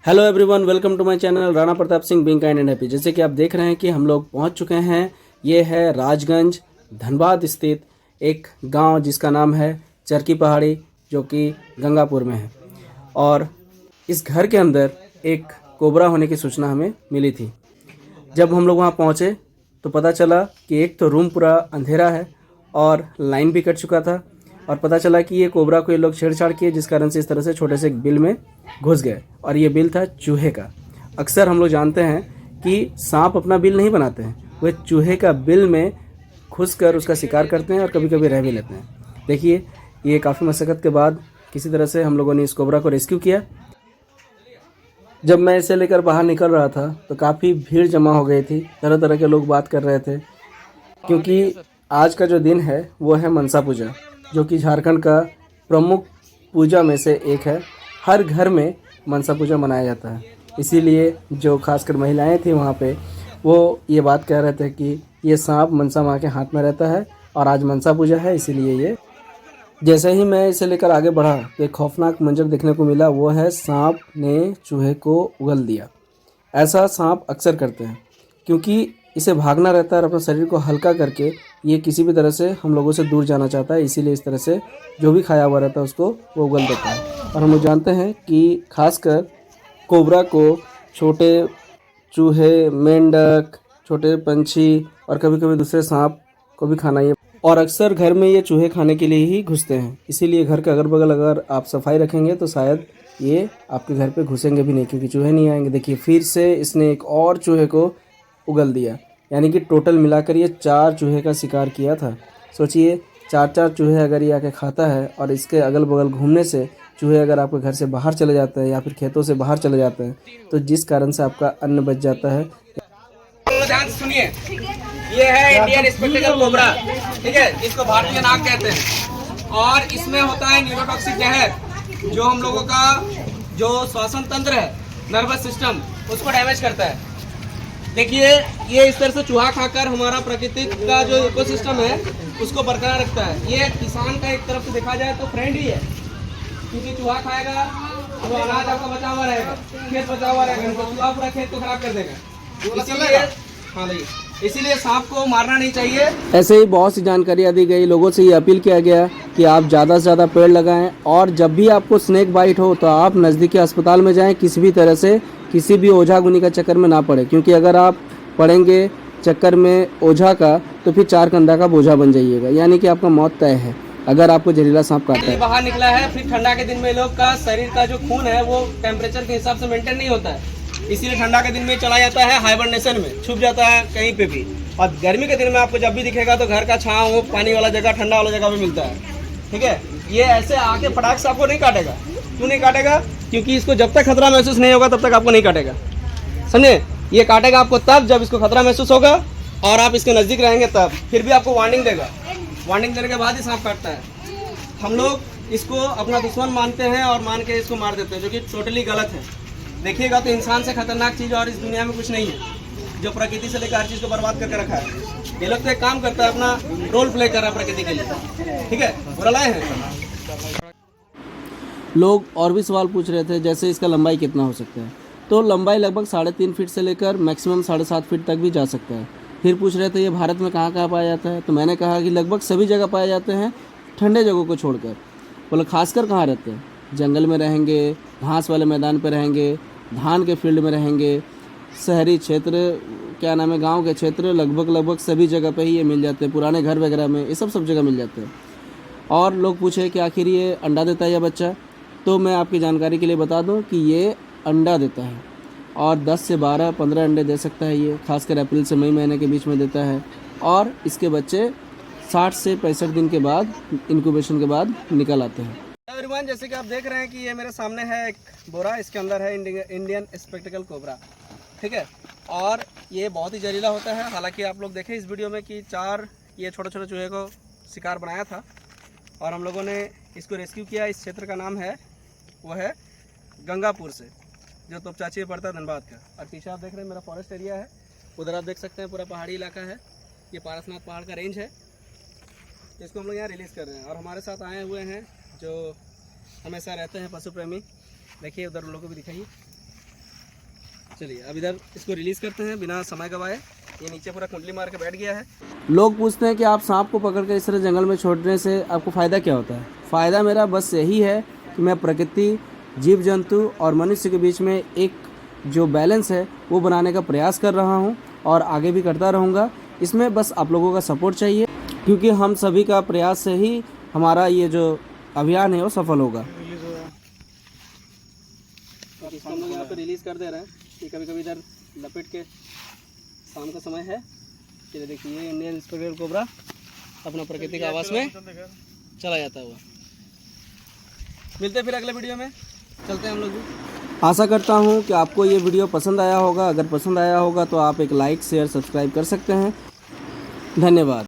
Hello everyone, welcome to my channel Rana Pratap Singh being kind and happy. जैसे कि आप देख रहे हैं कि हम लोग पहुंच चुके हैं। ये है राजगंज धनबाद स्थित एक गांव जिसका नाम है चरकी पहाड़ी, जो कि गंगापुर में है। और इस घर के अंदर एक कोबरा होने की सूचना हमें मिली थी। जब हम लोग वहां पहुंचे तो पता चला कि एक तो रूम पूरा अंधेरा है और लाइन भी कट चुका था, और पता चला कि ये कोबरा को ये लोग छेड़छाड़ किए, जिस कारण से इस तरह से छोटे से एक बिल में घुस गए। और ये बिल था चूहे का। अक्सर हम लोग जानते हैं कि सांप अपना बिल नहीं बनाते हैं, वे चूहे का बिल में घुस कर उसका शिकार करते हैं और कभी कभी रह भी लेते हैं। देखिए, ये काफ़ी मशक्क़त के बाद किसी तरह से हम लोगों ने इस कोबरा को रेस्क्यू किया। जब मैं इसे लेकर बाहर निकल रहा था तो काफ़ी भीड़ जमा हो गई थी, तरह तरह के लोग बात कर रहे थे, क्योंकि आज का जो दिन है वो है मनसा पूजा, जो कि झारखंड का प्रमुख पूजा में से एक है। हर घर में मनसा पूजा मनाया जाता है, इसीलिए जो खासकर महिलाएं थी वहाँ पे, वो ये बात कह रहे थे कि ये सांप मनसा माँ के हाथ में रहता है और आज मनसा पूजा है, इसीलिए ये। जैसे ही मैं इसे लेकर आगे बढ़ा तो एक खौफनाक मंजर देखने को मिला। वो है सांप ने चूहे को उगल दिया। ऐसा सांप अक्सर करते हैं, क्योंकि इसे भागना रहता है और अपने शरीर को हल्का करके ये किसी भी तरह से हम लोगों से दूर जाना चाहता है। इसीलिए इस तरह से जो भी खाया हुआ रहता है उसको वो उगल देता है। और हम लोग जानते हैं कि खासकर कोबरा को छोटे चूहे, मेंढक, छोटे पंछी और कभी कभी दूसरे सांप को भी खाना ये, और अक्सर घर में ये चूहे खाने के लिए ही घुसते हैं। इसीलिए घर के अगल बगल अगर आप सफाई रखेंगे तो शायद ये आपके घर पे घुसेंगे भी नहीं, क्योंकि चूहे नहीं आएंगे। देखिए, फिर से इसने एक और चूहे को उगल दिया, यानी कि टोटल मिलाकर ये 4 चूहे का शिकार किया था। सोचिए, 4 चूहे अगर ये आके खाता है और इसके अगल बगल घूमने से चूहे अगर आपके घर से बाहर चले जाते हैं या फिर खेतों से बाहर चले जाते हैं, तो जिस कारण से आपका अन्न बच जाता है। ध्यान से सुनिए, ये है इंडियन स्पेक्टिकल कोबरा, ठीक है, जिसको भारतीय नाग कहते हैं। और इसमें होता है न्यूरोटॉक्सिक जहर, जो हम लोगों का जो श्वसन तंत्र है, नर्वस सिस्टम, उसको डैमेज करता है। देखिए, ये इस तरह से चूहा खाकर हमारा प्राकृतिक का जो इकोसिस्टम है उसको बरकरार रखता है। ये किसान का एक तरफ से देखा जाए तो फ्रेंड ही है, क्योंकि चूहा खाएगा तो अनाज आपका बचा हुआ रहेगा, खेत बचा हुआ रहेगा, तो चूहा पूरा खेत को खराब कर देगा। इसीलिए हाँ भाई, इसीलिए सांप को मारना नहीं चाहिए। ऐसे ही बहुत सी जानकारियाँ दी गई। लोगों से ये अपील किया गया कि आप ज़्यादा से ज़्यादा पेड़ लगाएं, और जब भी आपको स्नेक बाइट हो तो आप नज़दीकी अस्पताल में जाएं। किसी भी तरह से किसी भी ओझा गुनी का चक्कर में ना पड़े, क्योंकि अगर आप पड़ेंगे चक्कर में ओझा का तो फिर 4 कंधा का बोझा बन जाइएगा, यानी कि आपका मौत तय है अगर आपको जहरीला सांप काटा है। बाहर निकला है, फिर ठंडा के दिन में लोग का शरीर का जो खून है वो टेम्परेचर के हिसाब से मेंटेन नहीं होता है, इसीलिए ठंडा के दिन में चला जाता है हाइबरनेशन में, छुप जाता है कहीं पे भी। और गर्मी के दिन में आपको जब भी दिखेगा तो घर का छांव हो, पानी वाला जगह, ठंडा वाला जगह भी मिलता है, ठीक है। ये ऐसे आके फटाक से आपको नहीं काटेगा। क्यों नहीं काटेगा? क्योंकि इसको जब तक खतरा महसूस नहीं होगा तब तक आपको नहीं काटेगा, समझे। ये काटेगा आपको तब जब इसको खतरा महसूस होगा और आप इसके नज़दीक रहेंगे तब। फिर भी आपको वार्निंग देगा, वार्निंग देने के बाद ही सांप काटता है। हम लोग इसको अपना दुश्मन मानते हैं और मान के इसको मार देते हैं, जो कि टोटली गलत है। देखिएगा तो इंसान से खतरनाक चीज़ और इस दुनिया में कुछ नहीं है, जो प्रकृति से लेकर हर चीज़ को बर्बाद करके रखा है। ये लोग तो एक काम करता है, अपना रोल प्ले कर रहा है प्रकृति के लिए, ठीक है, बुरा लाए हैं। लोग और भी सवाल पूछ रहे थे, जैसे इसका लंबाई कितना हो सकता है। तो लंबाई लगभग 3.5 फीट से लेकर मैक्सिमम 7.5 फीट तक भी जा सकता है। फिर पूछ रहे थे ये भारत में कहाँ कहाँ पाया जाता है, तो मैंने कहा कि लगभग सभी जगह पाए जाते हैं, ठंडे जगहों को छोड़कर। बोले खासकर कहाँ रहते हैं? जंगल में रहेंगे, घास वाले मैदान पर रहेंगे, धान के फील्ड में रहेंगे, शहरी क्षेत्र, क्या नाम है, गांव के क्षेत्र, लगभग सभी जगह पे ही ये मिल जाते हैं। पुराने घर वगैरह में ये सब जगह मिल जाते हैं। और लोग पूछे कि आखिर ये अंडा देता है या बच्चा, तो मैं आपकी जानकारी के लिए बता दूं कि ये अंडा देता है, और 10 से 12-15 अंडे दे सकता है ये, खासकर अप्रैल से मई महीने के बीच में देता है। और इसके बच्चे 60 से 65 दिन के बाद, इंक्यूबेशन के बाद निकल आते हैं। एवरीवन, जैसे कि आप देख रहे हैं कि ये मेरे सामने है एक बोरा, इसके अंदर है इंडियन स्पेक्टिकल कोबरा, ठीक है। और ये बहुत ही जहरीला होता है। हालांकि आप लोग देखें इस वीडियो में कि 4 ये छोटे छोटे चूहे को शिकार बनाया था और हम लोगों ने इसको रेस्क्यू किया। इस क्षेत्र का नाम है, वो है गंगापुर से, जो तोपचाची में पड़ता है धनबाद का। और पीछे आप देख रहे हैं मेरा फॉरेस्ट एरिया है, उधर आप देख सकते हैं पूरा पहाड़ी इलाका है। ये पारसनाथ पहाड़ का रेंज है, इसको हम लोग यहाँ रिलीज़ कर रहे हैं। और हमारे साथ आए हुए हैं जो हमेशा रहते हैं पशु प्रेमी। देखिए उधर उन लोगों को भी दिखाइए, चलिए अब इधर इसको रिलीज करते हैं बिना समय गवाए। ये नीचे पूरा कुंडली मार के बैठ गया है। लोग पूछते हैं कि आप सांप को पकड़ कर इस तरह जंगल में छोड़ने से आपको फ़ायदा क्या होता है। फ़ायदा मेरा बस यही है कि मैं प्रकृति, जीव जंतु और मनुष्य के बीच में एक जो बैलेंस है वो बनाने का प्रयास कर रहा हूँ और आगे भी करता रहूँगा। इसमें बस आप लोगों का सपोर्ट चाहिए, क्योंकि हम सभी का प्रयास से ही हमारा ये जो अभियान है वो सफल होगा। इसको हम लोग यहाँ पे रिलीज़ कर दे रहे हैं कि कभी कभी इधर लपेट के, शाम का समय है। ये देखिए ये इंडियन स्पेक्टेड कोबरा अपना प्रकृति का आवास में चला जाता हुआ। मिलते हैं फिर अगले वीडियो में, चलते हैं हम लोग भी। आशा करता हूँ कि आपको ये वीडियो पसंद आया होगा। अगर पसंद आया होगा तो आप एक लाइक, शेयर, सब्सक्राइब कर सकते हैं। धन्यवाद।